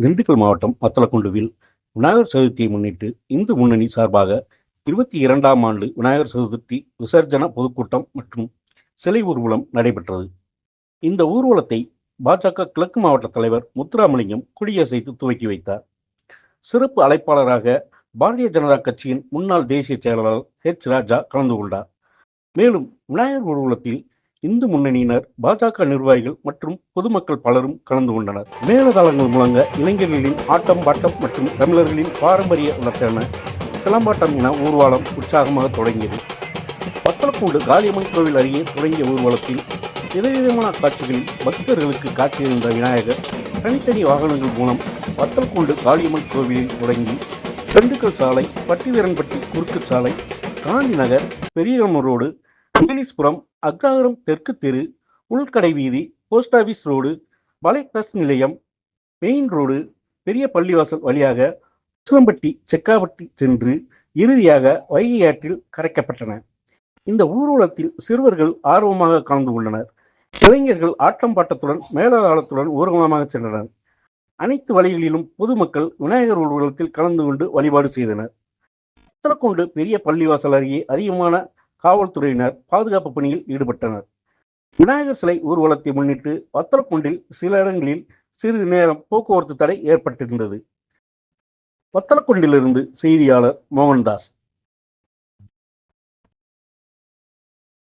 திண்டுக்கல் மாவட்டம் வத்தலக்குண்டுவில் விநாயகர் சதுர்த்தியை முன்னிட்டு இந்து முன்னணி சார்பாக 22ஆம் ஆண்டு விநாயகர் சதுர்த்தி விசர்ஜன பொதுக்கூட்டம் மற்றும் சிலை ஊர்வலம் நடைபெற்றது. இந்த ஊர்வலத்தை பாஜக கிழக்கு மாவட்ட தலைவர் முத்துராமலிங்கம் கொடியசைத்து துவக்கி வைத்தார். சிறப்பு அழைப்பாளராக பாரதிய ஜனதா கட்சியின் முன்னாள் தேசிய செயலாளர் ராஜா கலந்து கொண்டார். மேலும் விநாயகர் ஊர்வலத்தில் இந்து முன்னணியினர், பாஜக நிர்வாகிகள் மற்றும் பொதுமக்கள் பலரும் கலந்து கொண்டனர். மேலதாளங்கள் முழங்க இளைஞர்களின் ஆட்டம் பாட்டம் மற்றும் தமிழர்களின் பாரம்பரிய விளக்கான சிலம்பாட்டம் என ஊர்வலம் உற்சாகமாக தொடங்கியது. வத்தலக்குண்டு காளியம்மன் கோவில் அருகே தொடங்கிய ஊர்வலத்தில் விதவிதமான காட்சிகளில் பக்தர்களுக்கு காட்சியளித்த விநாயகர் தனித்தனி வாகனங்கள் மூலம் வத்தலக்குண்டு காளியம்மன் கோவிலில் தொடங்கி திண்டுக்கல் சாலை, பட்டிவீரன்பட்டி குறுக்கு சாலை, காந்தி நகர், பெரியம்மன் ரோடு, இங்கிலீஸ்புரம், அக்ராகரம் தெற்கு தெரு, உள்கடை வீதி, போஸ்ட் ஆபீஸ் ரோடு, வலை பஸ் நிலையம், மெயின் ரோடு, பெரிய பள்ளிவாசல் வழியாக உசிலம்பட்டி, செக்காப்பட்டி சென்று இறுதியாக வைகை ஆற்றில் கரைக்கப்பட்டன. இந்த ஊர்வலத்தில் சிறுவர்கள் ஆர்வமாக கலந்து கொண்டனர். இளைஞர்கள் ஆட்டம் பாட்டத்துடன் மேலதாளத்துடன் ஊர்வலமாக சென்றனர். அனைத்து வழிகளிலும் பொதுமக்கள் விநாயகர் ஊர்வலத்தில் கலந்து கொண்டு வழிபாடு செய்தனர். வத்தலக்குண்டு பெரிய பள்ளிவாசல் அருகே அதிகமான காவல்துறையினர் பாதுகாப்பு பணியில் ஈடுபட்டனர். விநாயகர் சிலை ஊர்வலத்தை முன்னிட்டு வத்தலக்குண்டில் சில இடங்களில் சிறிது நேரம் போக்குவரத்து தடை ஏற்பட்டிருந்தது. வத்தலக்குண்டிலிருந்து செய்தியாளர் மோகன்தாஸ்.